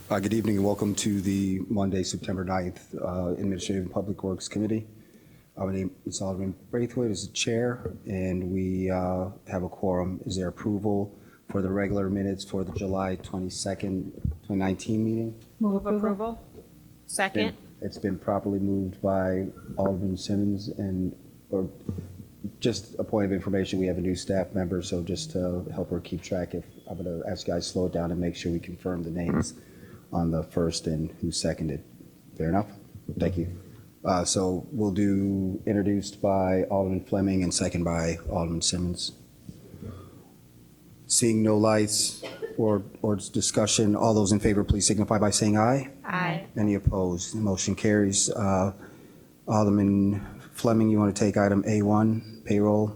Good evening and welcome to the Monday, September 9th Administrative and Public Works Committee. My name is Alderman Braithwaite as the chair, and we have a quorum. Is there approval for the regular minutes for the July 22nd, 2019 meeting? Move approval. Second. It's been properly moved by Alderman Simmons, and or just a point of information, we have a new staff member, so just to help her keep track, if I'm going to ask you guys to slow it down and make sure we confirm the names on the first and who seconded. Fair enough? Thank you. So we'll do introduced by Alderman Fleming and second by Alderman Simmons. Seeing no lights or discussion, all those in favor, please signify by saying aye. Aye. Any opposed? The motion carries. Alderman Fleming, you want to take item A1, payroll?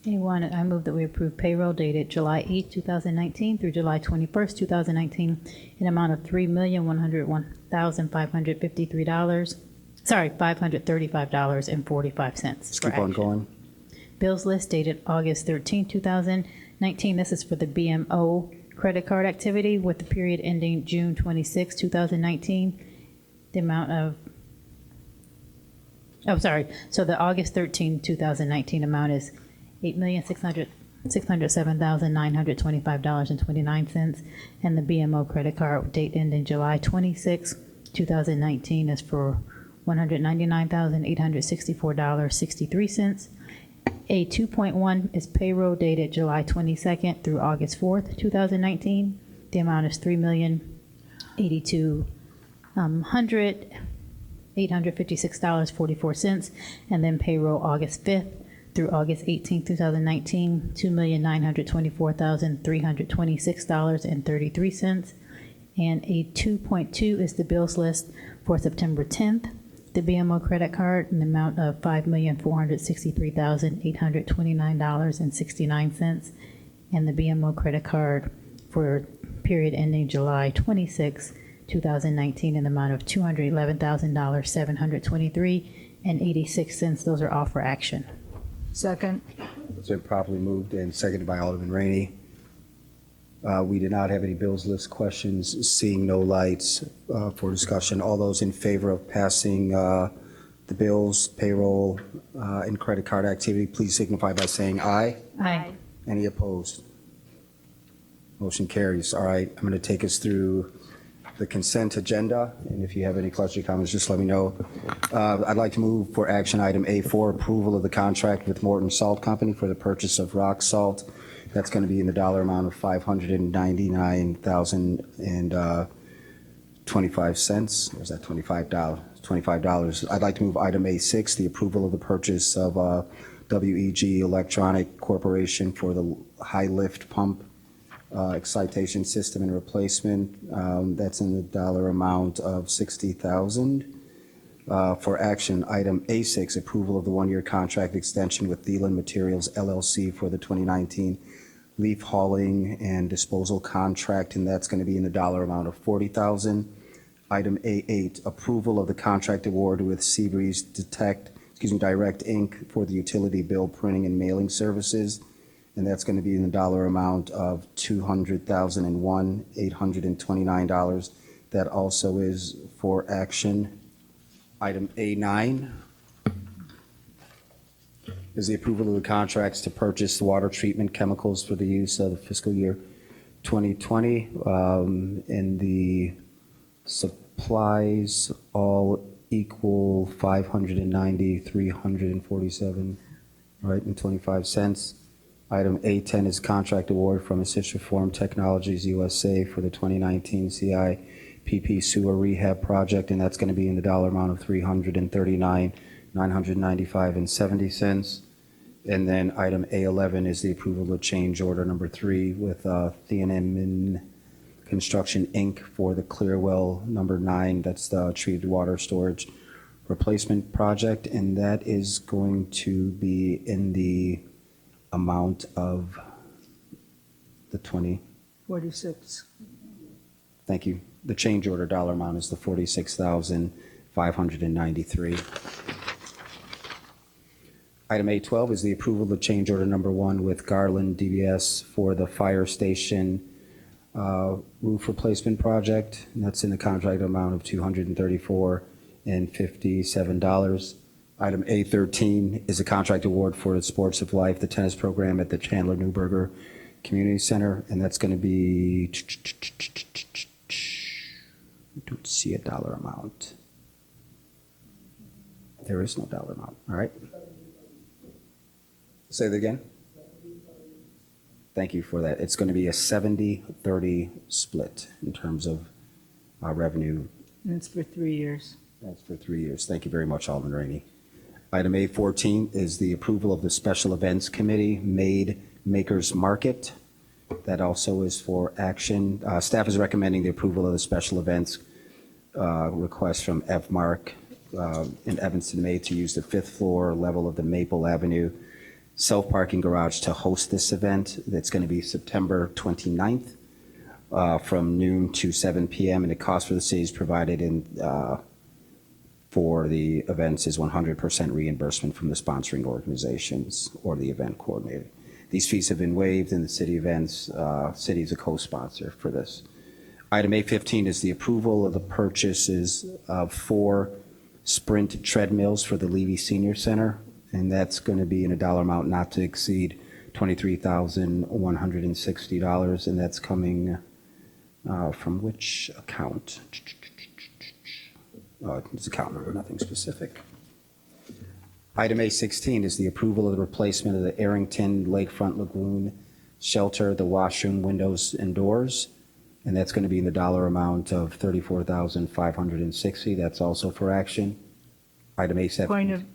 A1, I move that we approve payroll dated July 8, 2019 through July 21st, 2019 in amount of $3,101,553. Sorry, $535.45. Let's keep on going. Bills list dated August 13, 2019. This is for the BMO credit card activity with the period ending June 26, 2019. The amount of so the August 13, 2019 amount is $8,607,925.29, and the BMO credit card date ending July 26, 2019 is for $199,864.63. A 2.1 is payroll dated July 22nd through August 4th, 2019. The amount is $3,856,44, and then payroll August 5th through August 18, 2019, $2,924,326.33. And a 2.2 is the bills list for September 10th, the BMO credit card in the amount of $5,463,829.69, and the BMO credit card for period ending July 26, 2019 in the amount of $211,723.86. Those are all for action. Second. It's been properly moved and seconded by Alderman Rainey. We did not have any bills list questions. Seeing no lights for discussion. All those in favor of passing the bills, payroll, and credit card activity, please signify by saying aye. Aye. Any opposed? Motion carries. All right, I'm going to take us through the consent agenda, and if you have any questions or comments, just let me know. I'd like to move for action item A4, approval of the contract with Morton Salt Company for the purchase of rock salt. That's going to be in the dollar amount of $599,025. Or is that $25? $25. I'd like to move item A6, the approval of the purchase of WEG Electronic Corporation for the high lift pump excitation system and replacement. That's in the dollar amount of $60,000. For action item A6, approval of the one-year contract extension with Deland Materials LLC for the 2019 leaf hauling and disposal contract, and that's going to be in the dollar amount of $40,000. Item A8, approval of the contract award with Seabreeze Direct Inc. for the utility bill printing and mailing services, and that's going to be in the dollar amount of $200,829. That also is for action. Item A9 is the approval of the contracts to purchase water treatment chemicals for the use of the fiscal year 2020. And the supplies all equal $590,347, right, and 25 cents. Item A10 is contract award from Assist Reform Technologies USA for the 2019 CIPP sewer rehab project, and that's going to be in the dollar amount of $339,995.70. And then item A11 is the approval of change order number 3 with Theonim Construction Inc. for the Clearwell number 9. That's the treated water storage replacement project, and that is going to be in the amount of the 46. Thank you. The change order dollar amount is the $46,593. Item A12 is the approval of change order number 1 with Garland DBS for the fire station roof replacement project, and that's in the contract amount of $234.57. Item A13 is a contract award for the Sports of Life, the tennis program at the Chandler Newberger Community Center, and that's going to be, I don't see a dollar amount. There is no dollar amount, all right? Say that again? Thank you for that. It's going to be a 70-30 split in terms of revenue. And it's for 3 years. That's for 3 years. Thank you very much, Alderman Rainey. Item A14 is the approval of the Special Events Committee Made Makers Market. That also is for action. Staff is recommending the approval of the special events request from F-Mark in Evanston, Maine to use the 5th floor level of the Maple Avenue self-parking garage to host this event. That's going to be September 29th from noon to 7 p.m. And the cost for the city is provided in for the events is 100% reimbursement from the sponsoring organizations or the event coordinator. These fees have been waived in the city events. City is a co-sponsor for this. Item A15 is the approval of the purchases of 4 Sprint treadmills for the Levy Senior Center, and that's going to be in a dollar amount not to exceed $23,160, and that's coming from which account? It's account number, nothing specific. Item A16 is the approval of the replacement of the Arrington Lakefront Lagoon shelter, the washroom, windows, and doors, and that's going to be in the dollar amount of $34,560. That's also for action. Item A17.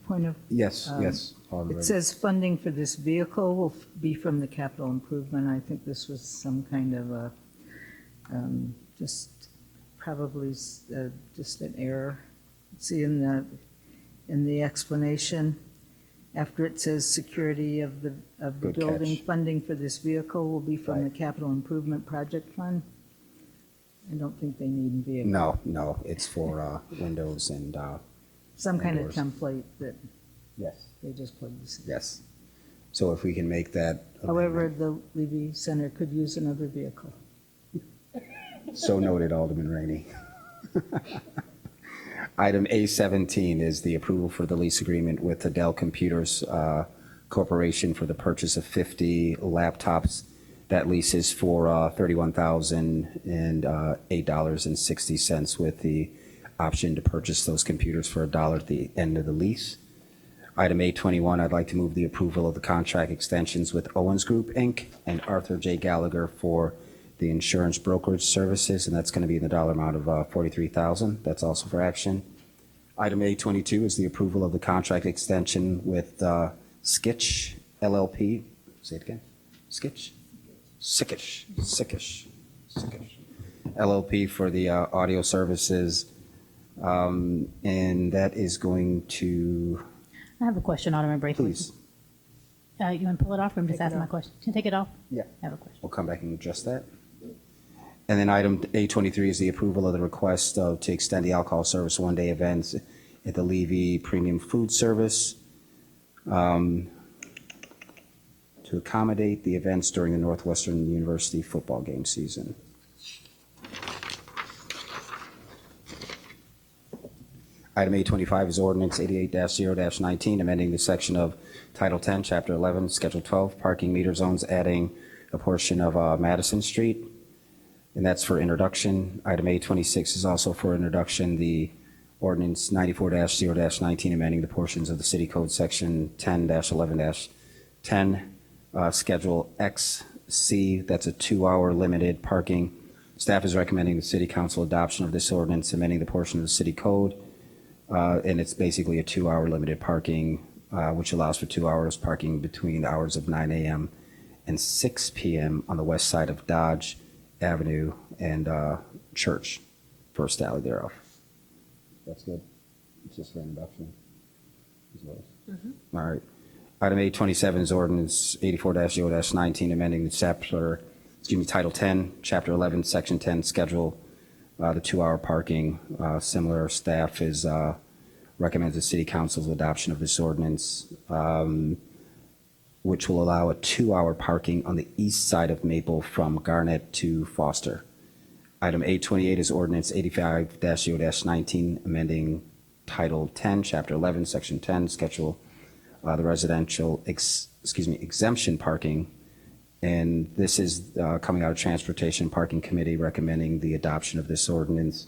Point of. Yes, yes. It says funding for this vehicle will be from the capital improvement. I think this was some kind of a, just probably just an error. See in the explanation, after it says security of the Good building, catch. funding for this vehicle will be from the Right. capital improvement project fund. I don't think they need a vehicle. No, it's for windows and, Some kind of Indoors. template that yes, they just plug this in. yes. So if we can make that. However, the Levy Center could use another vehicle. So noted, Alderman Rainey. Item A17 is the approval for the lease agreement with the Dell Computers Corporation for the purchase of 50 laptops. That lease is for $31,008.60 with the option to purchase those computers for $1 at the end of the lease. Item A21, I'd like to move the approval of the contract extensions with Owens Group, Inc. and Arthur J. Gallagher for the insurance brokerage services, and that's going to be in the dollar amount of $43,000. That's also for action. Item A22 is the approval of the contract extension with Skitch LLP. Say it again. Skitch? Sickish LLP for the audio services. And that is going to, I have a question, Alderman Braithwaite. please, You want to pull it off, or I'm just Take it asking my off. question? Can you take it off? Yeah. I have a question. we'll come back and adjust that. And then item A23 is the approval of the request to extend the alcohol service one-day events at the Levy Premium Food Service to accommodate the events during the Northwestern University football game season. Item A25 is ordinance 88-0-19, amending the section of Title 10, Chapter 11, Schedule 12, parking meter zones, adding a portion of Madison Street, and that's for introduction. Item A26 is also for introduction, the ordinance 94-0-19, amending the portions of the City Code Section 10-11-10, Schedule XC, that's a 2-hour limited parking. Staff is recommending the City Council adoption of this ordinance, amending the portion of the City Code. And it's basically a 2-hour limited parking, which allows for 2 hours parking between the hours of 9 a.m. and 6 p.m. on the west side of Dodge Avenue and Church, first alley thereof. That's good. It's just for introduction. All right. Item 827 is ordinance 84-0-19, amending the Title 10, Chapter 11, Section 10, Schedule the 2-hour parking. Similar staff is recommends the City Council's adoption of this ordinance. which will allow a 2-hour parking on the east side of Maple from Garnett to Foster. Item 828 is ordinance 85-0-19, amending Title 10, Chapter 11, Section 10, Schedule the residential exemption parking. And this is coming out of Transportation Parking Committee recommending the adoption of this ordinance.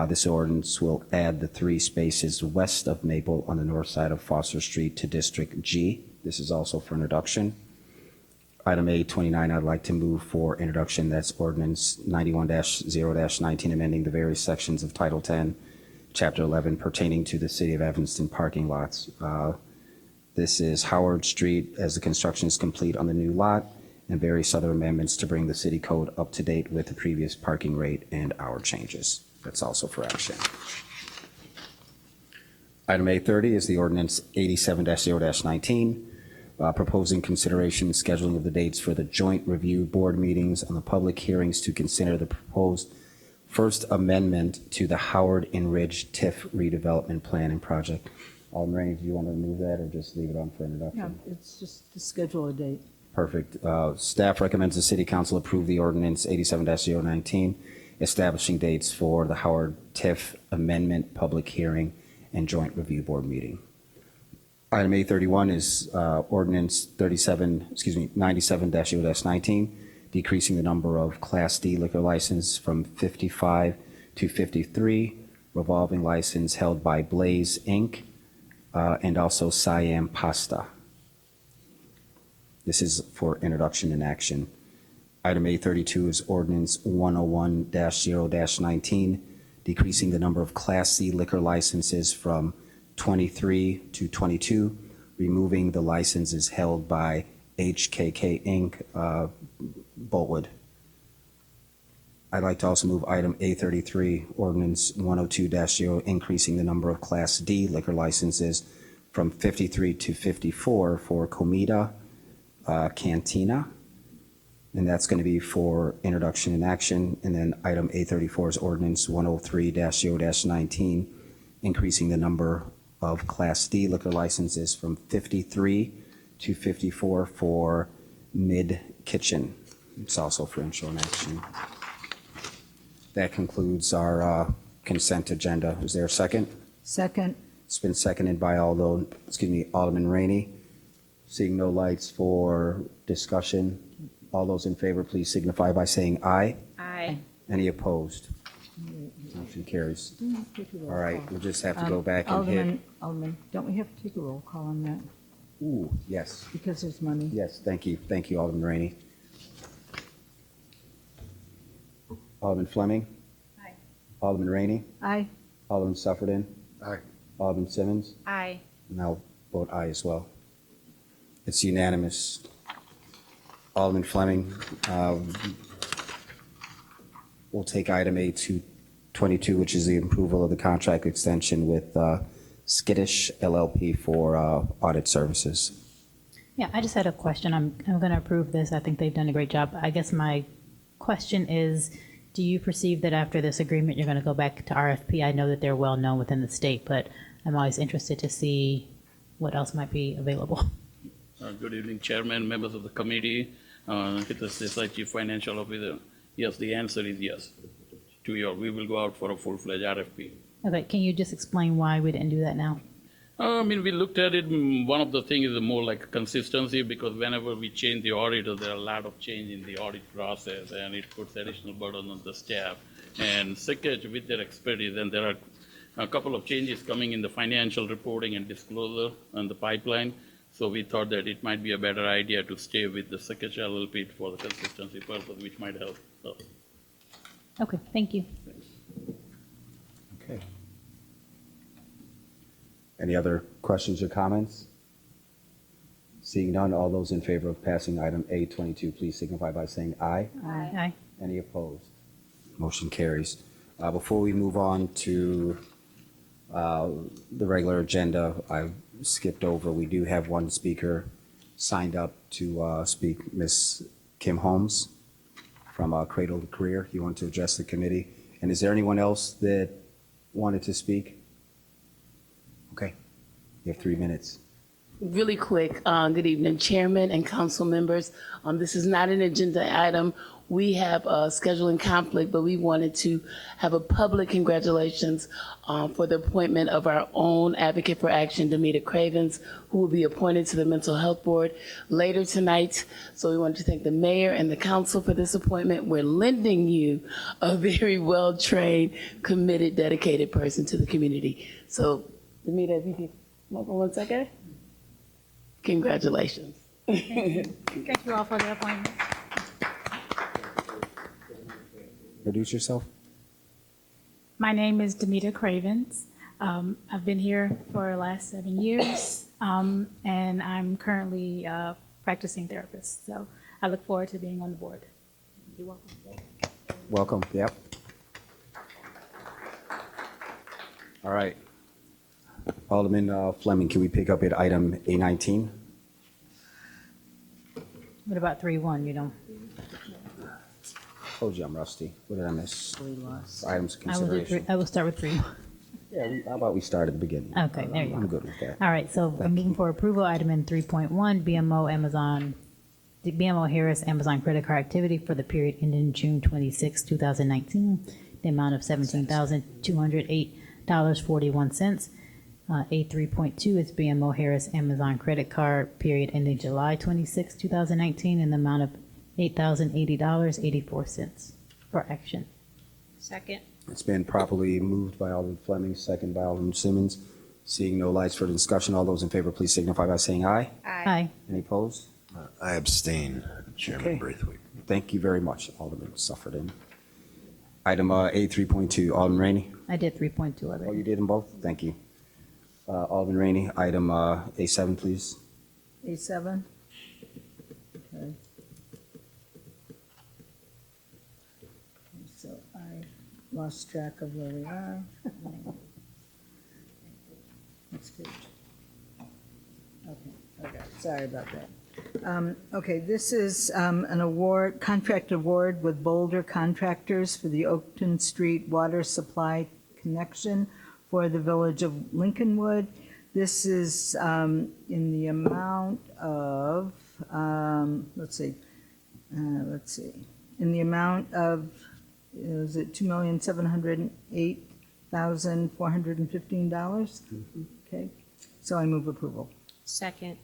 This ordinance will add the 3 spaces west of Maple on the north side of Foster Street to District G. This is also for introduction. Item 829, I'd like to move for introduction. That's ordinance 91-0-19, amending the various sections of Title 10, Chapter 11 pertaining to the City of Evanston parking lots. This is Howard Street as the construction is complete on the new lot, and various other amendments to bring the city code up to date with the previous parking rate and hour changes. That's also for action. Item 830 is the ordinance 87-0-19, proposing consideration and scheduling of the dates for the joint review board meetings on the public hearings to consider the proposed first amendment to the Howard and Ridge TIF redevelopment plan and project. Alderman Rainey, do you want to remove that or just leave it on for introduction? Yeah, it's just to schedule a date. Perfect. Staff recommends the City Council approve the ordinance 87-019, establishing dates for the Howard TIF amendment public hearing and joint review board meeting. Item 831 is ordinance 97-0-19, decreasing the number of Class D liquor license from 55 to 53, revolving license held by Blaze Inc., and also Siam Pasta. This is for introduction and action. Item 832 is ordinance 101-0-19, decreasing the number of Class C liquor licenses from 23 to 22, removing the licenses held by HKK Inc., Boltwood. I'd like to also move item 833, ordinance 102-0, increasing the number of Class D liquor licenses from 53 to 54 for Comida Cantina, and that's going to be for introduction and action. And then item 834 is ordinance 103-0-19, increasing the number of Class D liquor licenses from 53 to 54 for Mid Kitchen. It's also for intro and action. That concludes our consent agenda. Is there a second? Second. It's been seconded by Alderman Rainey. Seeing no lights for discussion, all those in favor, please signify by saying aye. Aye. Any opposed? Motion carries. All right, we'll just have to go back and hit. Alderman, don't we have to take a roll call on that? Ooh, yes, Because there's money. yes, thank you, Alderman Rainey. Alderman Fleming? Aye. Alderman Rainey? Aye. Alderman Suffredin? Aye. Alderman Simmons? Aye. And I'll vote aye as well. It's unanimous. Alderman Fleming, we'll take item 822, which is the approval of the contract extension with Skittish LLP for audit services. Yeah, I just had a question. I'm going to approve this. I think they've done a great job. I guess my question is, do you perceive that after this agreement, you're going to go back to RFP? I know that they're well known within the state, but I'm always interested to see what else might be available. Good evening, Chairman, members of the committee, the Chief Financial Officer. Yes, the answer is yes. We will go out for a full-fledged RFP. Okay, can you just explain why we didn't do that now? We looked at it. One of the things is more like consistency, because whenever we change the auditor, there are a lot of change in the audit process, and it puts additional burden on the staff. And SICKET, with their expertise, and there are a couple of changes coming in the financial reporting and disclosure on the pipeline. So we thought that it might be a better idea to stay with the SICKET LLP for the consistency purpose, which might help. So, Okay, thank you. Okay. Any other questions or comments? Seeing none, all those in favor of passing item 822, please signify by saying aye. Aye. Any opposed? Motion carries. Before we move on to the regular agenda, I skipped over, we do have one speaker signed up to speak, Ms. Kim Holmes from Cradle to Career. You want to address the committee? And is there anyone else that wanted to speak? Okay, you have 3 minutes. Really quick, good evening, Chairman and council members. This is not an agenda item. We have a scheduling conflict, but we wanted to have a public congratulations for the appointment of our own advocate for action, Demita Cravens, who will be appointed to the Mental Health Board later tonight. So we wanted to thank the mayor and the council for this appointment. We're lending you a very well-trained, committed, dedicated person to the community. So, Demita, if you could hold on 1 second. Congratulations. Thank you all for the appointment. Introduce yourself. My name is Demita Cravens. I've been here for the last 7 years, and I'm currently a practicing therapist. So I look forward to being on the board. You're welcome. Welcome, yep. All right. Alderman Fleming, can we pick up at item A19? What about 3-1, you know? Told you I'm rusty. What did I miss? We lost. Items of I will, consideration. I will start with 3. Yeah, how about we start at the beginning? Okay, there you I'm go. good with that. All right, so I'm moving for approval, item in 3.1, BMO Harris Amazon credit card activity for the period ending June 26, 2019, the amount of $17,208.41. A3.2 is BMO Harris Amazon credit card period ending July 26, 2019, in the amount of $8,080.84 for action. Second. It's been properly moved by Alderman Fleming, second by Alderman Simmons. Seeing no lights for discussion, all those in favor, please signify by saying aye. Aye. Any opposed? I abstain, Chairman Okay. Braithwaite. Thank you very much, Alderman Suffredin. Item A3.2, Alderman Rainey. I did 3.2 Oh, you already. did them both? Thank you. Alderman Rainey, item A7, please. A7? Okay. So I lost track of where we are. Next page. Okay, sorry about that. Okay, this is an award, contract award with Boulder Contractors for the Oakton Street Water Supply Connection for the Village of Lincolnwood. This is in the amount of, let's see, in the amount of, is it $2,708,415? Okay, so I move approval. Second.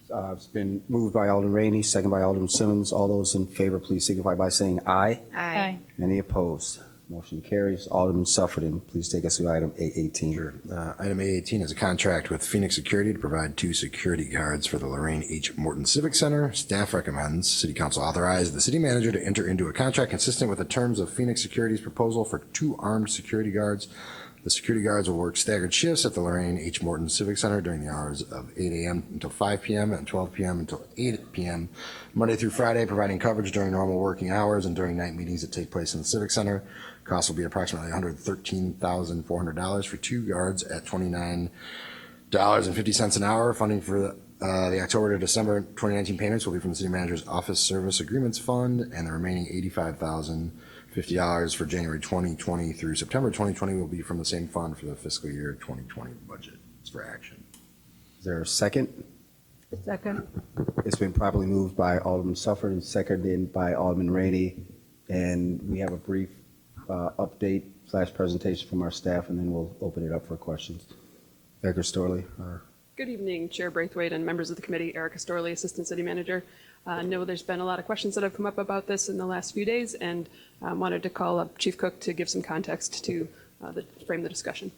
It's been moved by Alderman Rainey, second by Alderman Simmons. All those in favor, please signify by saying aye. Aye. Any opposed? Motion carries. Alderman Suffredin, please take us through item A18. Sure. Item A18 is a contract with Phoenix Security to provide 2 security guards for the Lorraine H. Morton Civic Center. Staff recommends City Council authorize the city manager to enter into a contract consistent with the terms of Phoenix Security's proposal for 2 armed security guards. The security guards will work staggered shifts at the Lorraine H. Morton Civic Center during the hours of 8 a.m. until 5 p.m. and 12 p.m. until 8 p.m. Monday through Friday, providing coverage during normal working hours and during night meetings that take place in the Civic Center. Cost will be approximately $113,400 for 2 guards at $29.50 an hour. Funding for the October to December 2019 payments will be from the city manager's office service agreements fund, and the remaining $85,050 for January 2020 through September 2020 will be from the same fund for the fiscal year 2020 budget. It's for action. Is there a second? Second? It's been properly moved by Alderman Suffredin, seconded by Alderman Rainey. And we have a brief update / presentation from our staff, and then we'll open it up for questions. Erica Storley. Good evening, Chair Braithwaite and members of the committee. Erica Storley, Assistant City Manager. I know there's been a lot of questions that have come up about this in the last few days, and wanted to call up Chief Cook to give some context to frame the discussion.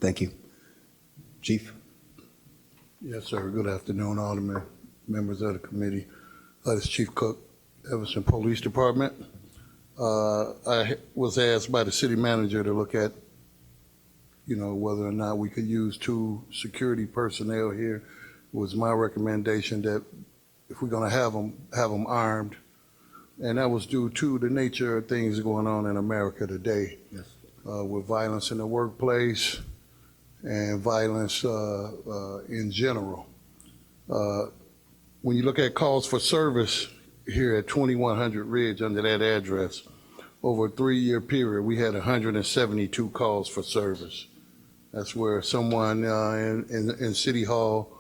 Thank you. Chief? Yes, sir. Good afternoon, Alderman, members of the committee. This is Chief Cook, Everson Police Department. I was asked by the city manager to look at, whether or not we could use 2 security personnel here. It was my recommendation that if we're going to have them armed, and that was due to the nature of things going on in America today. Yes. With violence in the workplace and violence in general. When you look at calls for service here at 2100 Ridge under that address, over a 3-year period, we had 172 calls for service. That's where someone in City Hall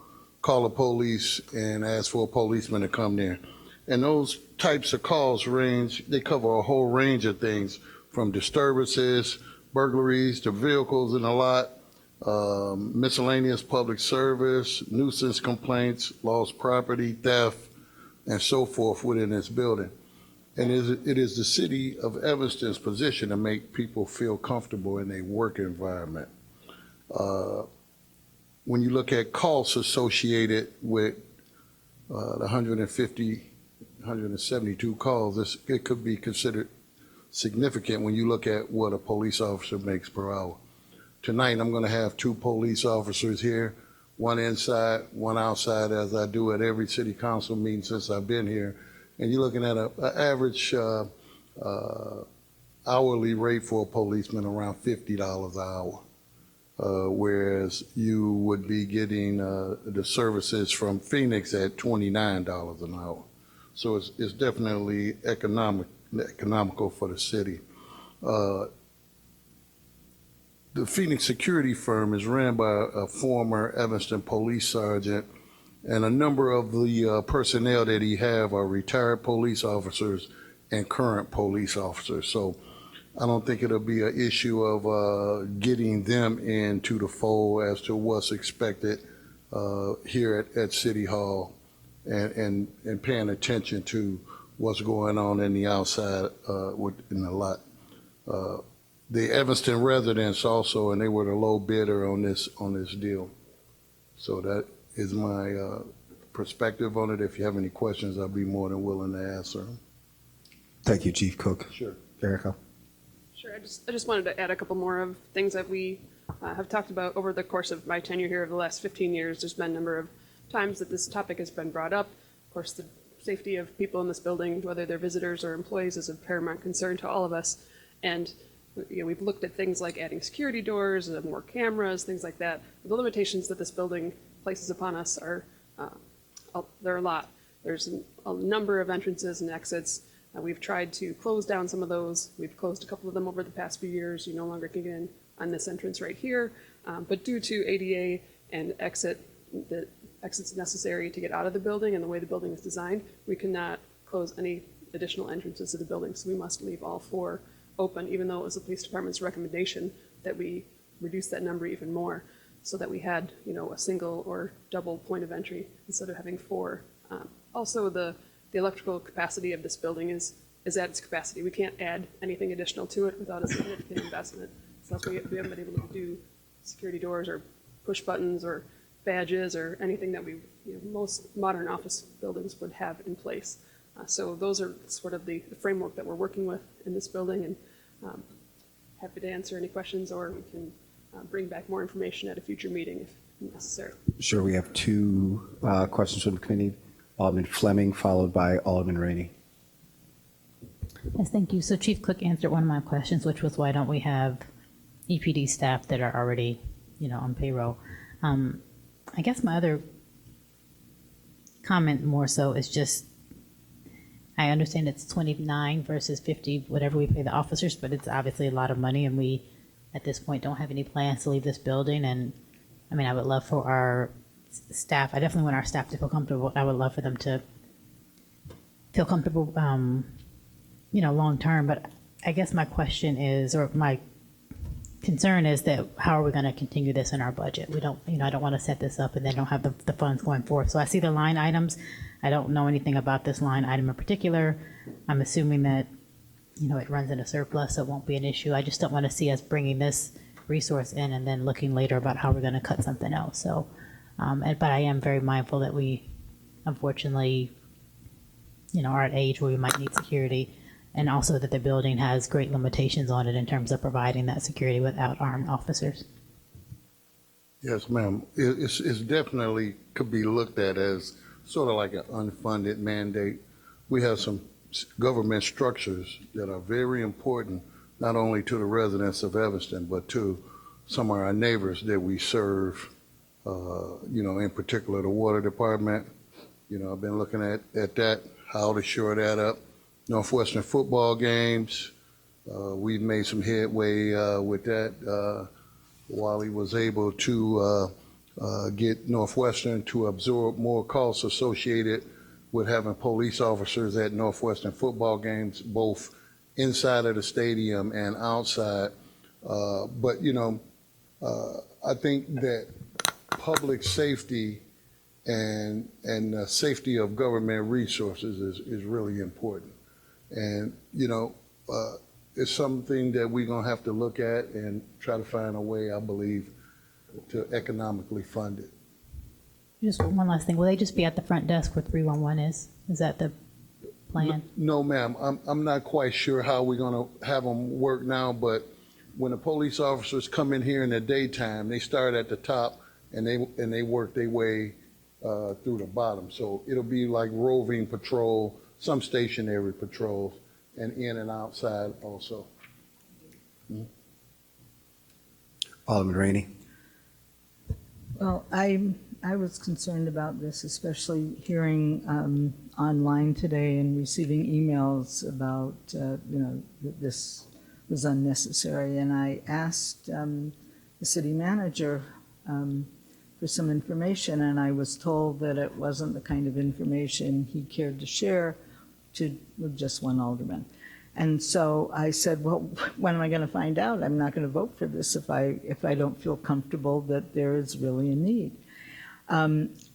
call the police and ask for a policeman to come there. And those types of calls they cover a whole range of things, from disturbances, burglaries, to vehicles in the lot, miscellaneous public service, nuisance complaints, lost property, theft, and so forth within this building. And it is the city of Evanston's position to make people feel comfortable in their work environment. When you look at costs associated with the 172 calls, it could be considered significant when you look at what a police officer makes per hour. Tonight, I'm going to have 2 police officers here, one inside, one outside, as I do at every city council meeting since I've been here. And you're looking at an average hourly rate for a policeman around $50 an hour. Whereas you would be getting the services from Phoenix at $29 an hour. So it's definitely economical for the city. The Phoenix security firm is ran by a former Evanston police sergeant, and a number of the personnel that he have are retired police officers and current police officers. So I don't think it'll be an issue of getting them into the fold as to what's expected here at City Hall, and paying attention to what's going on in the outside in the lot. The Evanston residents also, and they were the low bidder on this deal. So that is my perspective on it. If you have any questions, I'll be more than willing to answer them. Thank you, Chief Cook. Sure. Erica? Sure. I just wanted to add a couple more of things that we have talked about over the course of my tenure here over the last 15 years. There's been a number of times that this topic has been brought up. Of course, the safety of people in this building, whether they're visitors or employees, is of paramount concern to all of us. And we've looked at things like adding security doors, more cameras, things like that. The limitations that this building places upon us are there are a lot. There's a number of entrances and exits. We've tried to close down some of those. We've closed a couple of them over the past few years. You no longer can get in on this entrance right here. But due to ADA and the exits necessary to get out of the building and the way the building is designed, we cannot close any additional entrances to the building. So we must leave all 4 open, even though it was the police department's recommendation that we reduce that number even more, so that we had, a single or double point of entry instead of having 4. Also, the electrical capacity of this building is at its capacity. We can't add anything additional to it without a significant investment. So that's why we haven't been able to do security doors or push buttons or badges or anything that most modern office buildings would have in place. So those are sort of the framework that we're working with in this building, and happy to answer any questions, or we can bring back more information at a future meeting if necessary. Sure, we have 2 questions from the committee. Alderman Fleming, followed by Alderman Rainey. Yes, thank you. So Chief Cook answered one of my questions, which was why don't we have EPD staff that are already, on payroll. I guess my other comment more so is just, I understand it's 29 versus 50, whatever we pay the officers, but it's obviously a lot of money, and we, at this point, don't have any plans to leave this building. And I mean, I would love for our staff, I definitely want our staff to feel comfortable. I would love for them to feel comfortable, long term. But I guess my question is, or my concern is that how are we going to continue this in our budget? We don't, I don't want to set this up and then don't have the funds going forth. So I see the line items. I don't know anything about this line item in particular. I'm assuming that, it runs in a surplus, so it won't be an issue. I just don't want to see us bringing this resource in and then looking later about how we're going to cut something else. So, but I am very mindful that we, unfortunately, are at an age where we might need security, and also that the building has great limitations on it in terms of providing that security without armed officers. Yes, ma'am. It's definitely could be looked at as sort of like an unfunded mandate. We have some government structures that are very important, not only to the residents of Evanston, but to some of our neighbors that we serve, in particular the water department. I've been looking at that, how to shore that up. Northwestern football games, we've made some headway with that. Wally was able to get Northwestern to absorb more costs associated with having police officers at Northwestern football games, both inside of the stadium and outside. But, you know, I think that public safety and the safety of government resources is really important. And, you know, it's something that we're going to have to look at and try to find a way, I believe, to economically fund it. Just one last thing. Will they just be at the front desk where 311 is? Is that the plan? No, ma'am. I'm not quite sure how we're going to have them work now, but when the police officers come in here in the daytime, they start at the top and they work their way through the bottom. So it'll be like roving patrol, some stationary patrols, and in and outside also. Alderman Rainey. Well, I was concerned about this, especially hearing online today and receiving emails about, you know, that this was unnecessary. And I asked the city manager for some information, and I was told that it wasn't the kind of information he cared to share with just one alderman. And so I said, well, when am I going to find out? I'm not going to vote for this if I don't feel comfortable that there is really a need.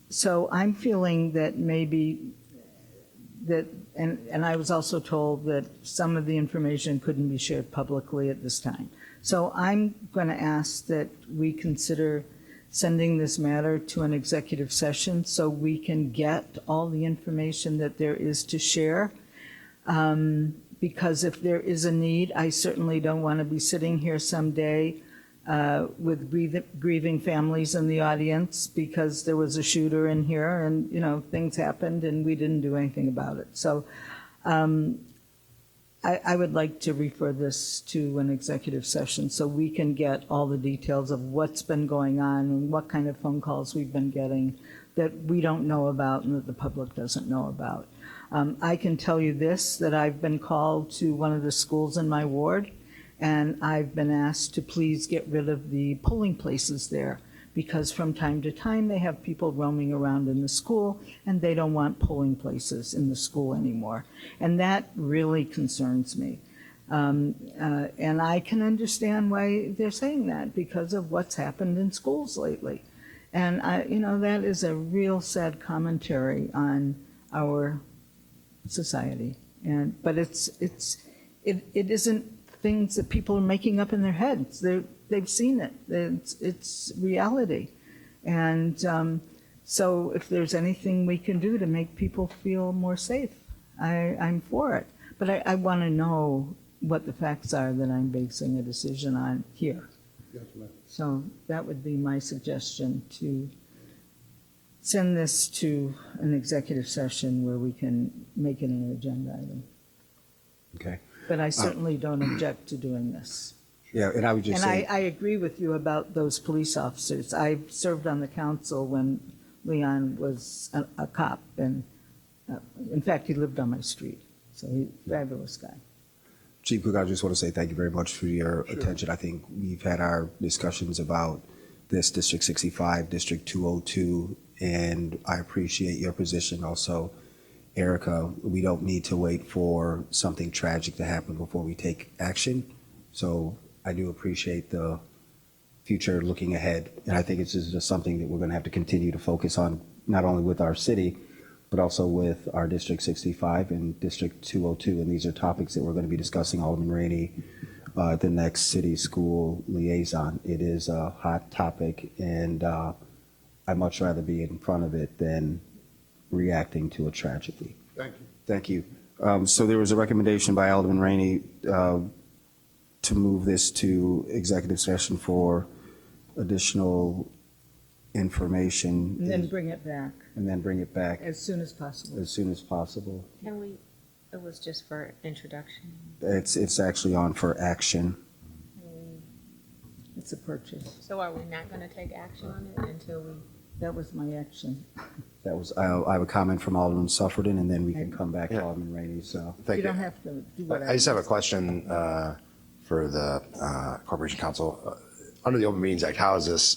So I'm feeling that maybe that, and I was also told that some of the information couldn't be shared publicly at this time. So I'm going to ask that we consider sending this matter to an executive session so we can get all the information that there is to share. Because if there is a need, I certainly don't want to be sitting here someday with grieving families in the audience because there was a shooter in here and, you know, things happened and we didn't do anything about it. So I would like to refer this to an executive session so we can get all the details of what's been going on and what kind of phone calls we've been getting that we don't know about and that the public doesn't know about. I can tell you this, that I've been called to one of the schools in my ward, and I've been asked to please get rid of the polling places there, because from time to time they have people roaming around in the school, and they don't want polling places in the school anymore. And that really concerns me. And I can understand why they're saying that, because of what's happened in schools lately. And, you know, that is a real sad commentary on our society, but it isn't things that people are making up in their heads. They've seen it. It's reality, and so if there's anything we can do to make people feel more safe, I'm for it. But I want to know what the facts are that I'm basing a decision on here. Yes, ma'am. So that would be my suggestion, to send this to an executive session where we can make it an agenda item. Okay. But I certainly don't object to doing this. Yeah, and I would just And say. I agree with you about those police officers. I served on the council when Leon was a cop, and in fact, he lived on my street. So he's a fabulous guy. Chief Cook, I just want to say thank you very much for your attention. I think we've had our discussions about this District 65, District 202, and I appreciate your position also. Erica, we don't need to wait for something tragic to happen before we take action. So I do appreciate the future looking ahead. And I think it's just something that we're going to have to continue to focus on, not only with our city, but also with our District 65 and District 202. And these are topics that we're going to be discussing, Alderman Rainey, at the next city school liaison. It is a hot topic, and I'd much rather be in front of it than reacting to a tragedy. Thank you. Thank you. So there was a recommendation by Alderman Rainey to move this to executive session for additional information. And then bring it back And then bring it back as soon as possible. as soon as possible. Can we, it was just for introduction. It's actually on for action. It's a purchase. So are we not going to take action on it until we? That was my action. That was, I have a comment from Alderman Suffredin, and then we can come back to Yeah. Alderman Rainey, so. Thank You you. don't have to do what I just have a question for the Corporation Council. Under the Open Meetings Act, how is this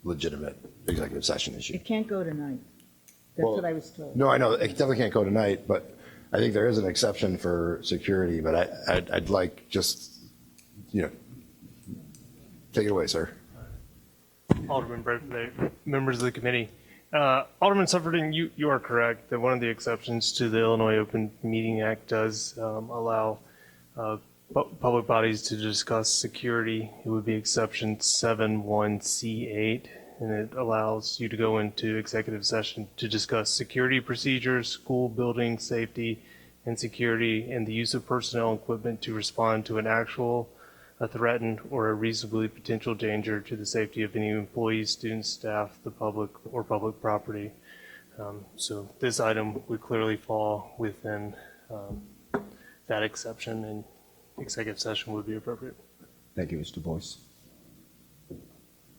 legitimate executive session issue. It can't go tonight. That's Well, what I was told. No, I know, it definitely can't go tonight, but I think there is an exception for security, but I'd like just, take it away, sir. Alderman Braithwaite, members of the committee. Alderman Suffredin, you are correct that one of the exceptions to the Illinois Open Meeting Act does allow public bodies to discuss security. It would be exception 7(1)(c)(8), and it allows you to go into executive session to discuss security procedures, school building safety and security, and the use of personnel and equipment to respond to an actual, a threatened, or a reasonably potential danger to the safety of any employees, students, staff, the public, or public property. So this item would clearly fall within that exception, and executive session would be appropriate. Thank you, Mr. Boyce.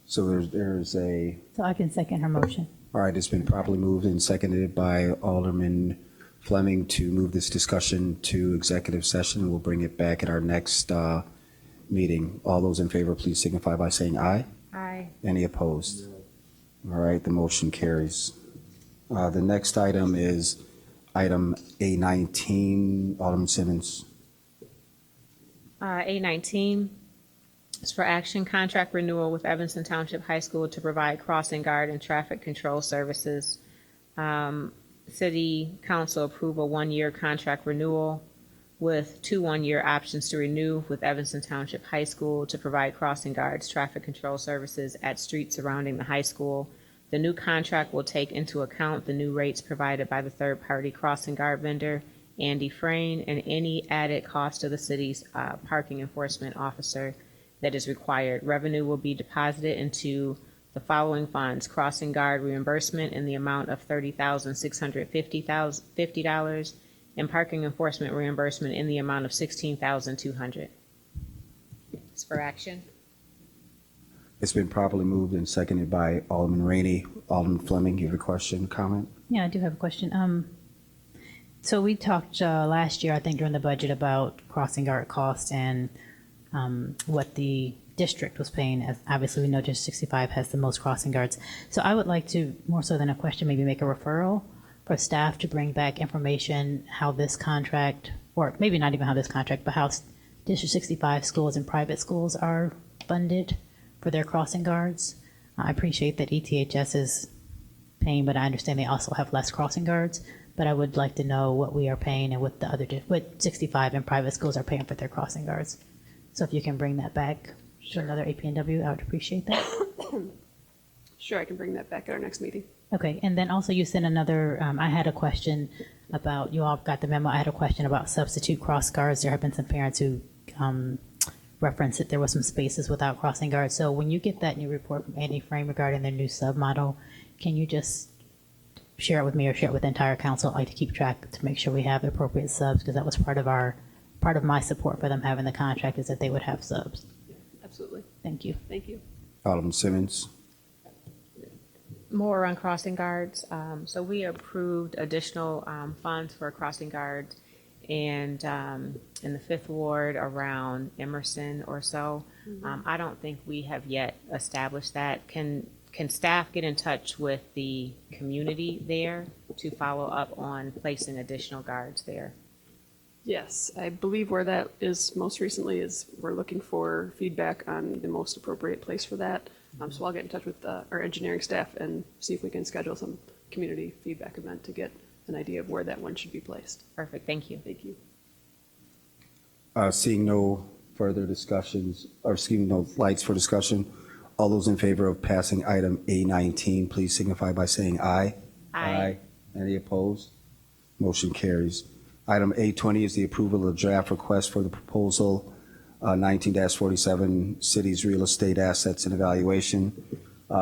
So there's a, So I can second her motion. all right, it's been properly moved and seconded by Alderman Fleming to move this discussion to executive session. We'll bring it back at our next meeting. All those in favor, please signify by saying aye. Aye. Any opposed? All right, the motion carries. The next item is item A19, Alderman Simmons. A19 is for action contract renewal with Evanston Township High School to provide crossing guard and traffic control services. City Council approve a one-year contract renewal with 2 one-year options to renew with Evanston Township High School to provide crossing guards, traffic control services at streets surrounding the high school. The new contract will take into account the new rates provided by the third-party crossing guard vendor, Andy Frayne, and any added cost of the city's parking enforcement officer that is required. Revenue will be deposited into the following funds: crossing guard reimbursement in the amount of $30,650 and parking enforcement reimbursement in the amount of $16,200. It's for action. It's been properly moved and seconded by Alderman Rainey. Alderman Fleming, you have a question, comment? Yeah, I do have a question. So we talked last year, I think during the budget, about crossing guard costs and what the district was paying. As obviously we know District 65 has the most crossing guards. So I would like to, more so than a question, maybe make a referral for staff to bring back information how this contract, or maybe not even how this contract, but how District 65 schools and private schools are funded for their crossing guards. I appreciate that ETHS is paying, but I understand they also have less crossing guards. But I would like to know what we are paying and what what 65 and private schools are paying for their crossing guards. So if you can bring that back to another APNW, I would appreciate that. Sure, I can bring that back at our next meeting. Okay, and then also you sent another, I had a question about, you all got the memo, I had a question about substitute cross guards. There have been some parents who referenced that there was some spaces without crossing guards. So when you get that new report from Andy Frame regarding their new submodel, can you just share it with me or share it with the entire council? I'd like to keep track to make sure we have the appropriate subs, because that was part of my support for them having the contract, is that they would have subs. Absolutely. Thank you. Thank you. Alderman Simmons. More on crossing guards. So we approved additional funds for crossing guards and in the 5th Ward around Emerson or so. I don't think we have yet established that. Can staff get in touch with the community there to follow up on placing additional guards there? Yes, I believe where that is most recently is we're looking for feedback on the most appropriate place for that. So I'll get in touch with our engineering staff and see if we can schedule some community feedback event to get an idea of where that one should be placed. Perfect. Thank you. Thank you. Seeing no further discussions, or seeing no lights for discussion, all those in favor of passing item A19, please signify by saying aye. Aye. Any opposed? Motion carries. Item A20 is the approval of draft request for the proposal 19-47 City's Real Estate Assets and Evaluation.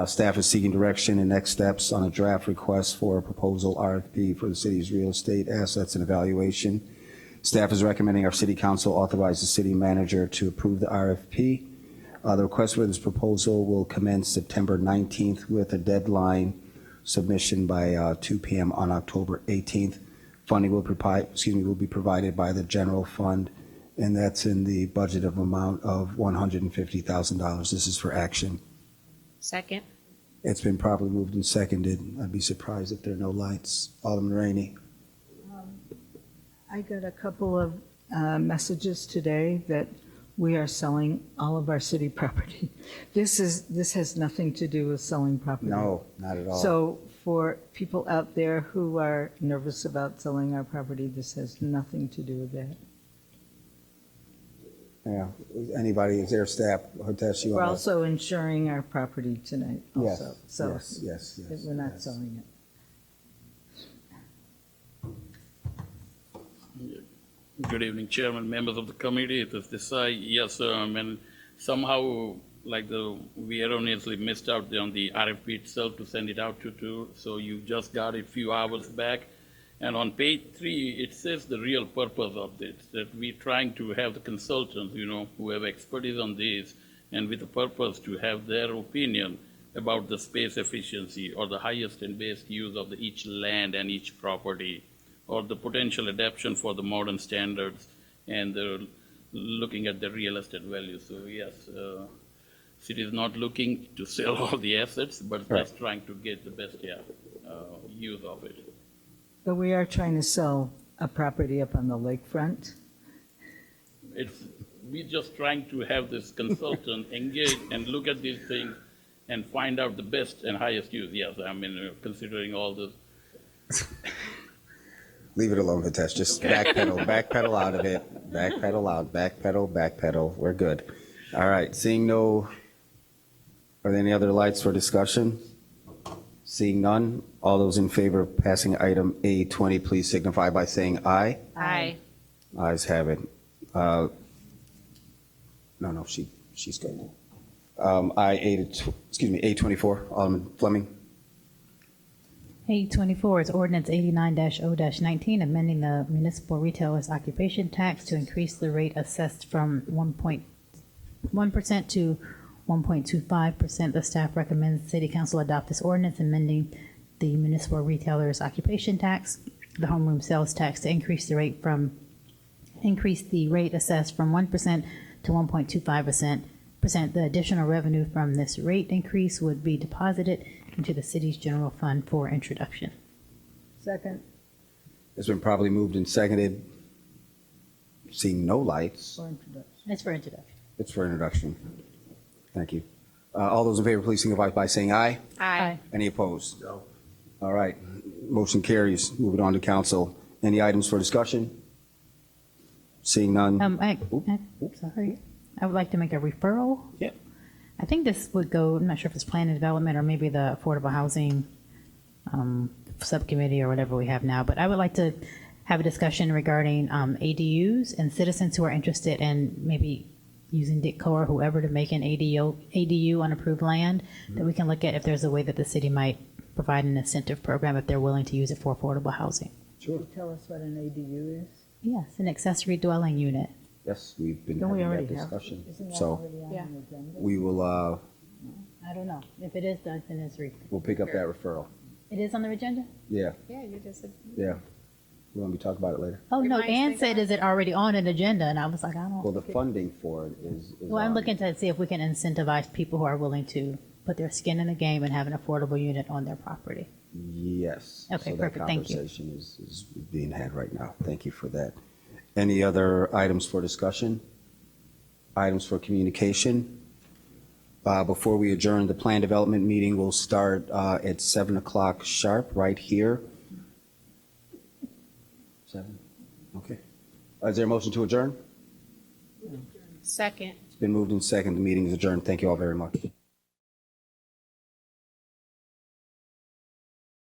Staff is seeking direction and next steps on a draft request for a proposal RFP for the city's real estate assets and evaluation. Staff is recommending our city council authorize the city manager to approve the RFP. The request for this proposal will commence September 19th with a deadline submission by 2 p.m. on October 18th. Funding will be provided by the general fund, and that's in the budget of amount of $150,000. This is for action. Second. It's been properly moved and seconded. I'd be surprised if there are no lights. Alderman Rainey. I got a couple of messages today that we are selling all of our city property. This has nothing to do with selling property. No, not at all. So for people out there who are nervous about selling our property, this has nothing to do with that. Yeah, anybody, is there staff, Hitesh, you We're want also insuring our property tonight Yes, also. So yes, we're not yes. selling it. Good evening, Chairman, members of the committee. It is Desai. Yes, and somehow, we erroneously missed out on the RFP itself to send it out to, so you just got it a few hours back. And on page 3, it says the real purpose of this, that we're trying to have the consultants, who have expertise on this, and with the purpose to have their opinion about the space efficiency or the highest and best use of each land and each property, or the potential adaptation for the modern standards, and looking at the real estate value. So yes, city is not looking to sell all the assets, but Right. just trying to get the best use of it. But we are trying to sell a property up on the lakefront. We're just trying to have this consultant engage and look at these things and find out the best and highest use. Yes, considering all this. Leave it alone, Hitesh. Just backpedal out of it. Backpedal. We're good. All right, are there any other lights for discussion? Seeing none, all those in favor of passing item A20, please signify by saying aye. Aye. Ayes have it. No, she's good. A24, Alderman Fleming. 824 is ordinance 89-0-19, amending the municipal retailer's occupation tax to increase the rate assessed from 1.1% to 1.25%. The staff recommends the City Council adopt this ordinance, amending the municipal retailer's occupation tax, the homeroom sales tax, to increase the rate assessed from 1% to 1.25%. The additional revenue from this rate increase would be deposited into the city's general fund for introduction. Second, It's been properly moved and seconded. Seeing no lights, for introduction. It's for introduction. it's for introduction. Thank you. All those in favor, please signify by saying aye. Aye. Any opposed? No. All right, motion carries. Move it on to council. Any items for discussion? Seeing none. Sorry. I would like to make a referral. Yeah. I think this would go, I'm not sure if it's planning development or maybe the affordable housing subcommittee or whatever we have now, but I would like to have a discussion regarding ADUs and citizens who are interested in maybe using DITCO or whoever to make an ADU on approved land, that we can look at if there's a way that the city might provide an incentive program if they're willing to use it for affordable housing. Sure. Tell us what an ADU is. Yes, an accessory dwelling unit. Yes, we've been Don't we having already that have? discussion. Isn't that So already on Yeah. the agenda? we will, I don't know. If it is, then it's we'll pick up that referral. It is on the agenda? Yeah, Yeah, you just said. yeah. You want me to talk about it later? Oh, no, Reminds Ann me said, that- is it already on an agenda? And I was like, I don't. Well, the funding for it is. Well, I'm looking to see if we can incentivize people who are willing to put their skin in the game and have an affordable unit on their property. Yes. Okay, So perfect. Thank you. that conversation is being had right now. Thank you for that. Any other items for discussion? Items for communication? Before we adjourn, the plan development meeting will start at 7 o'clock sharp right here. 7? Okay. Is there a motion to adjourn? Second. It's been moved and second. The meeting is adjourned. Thank you all very much.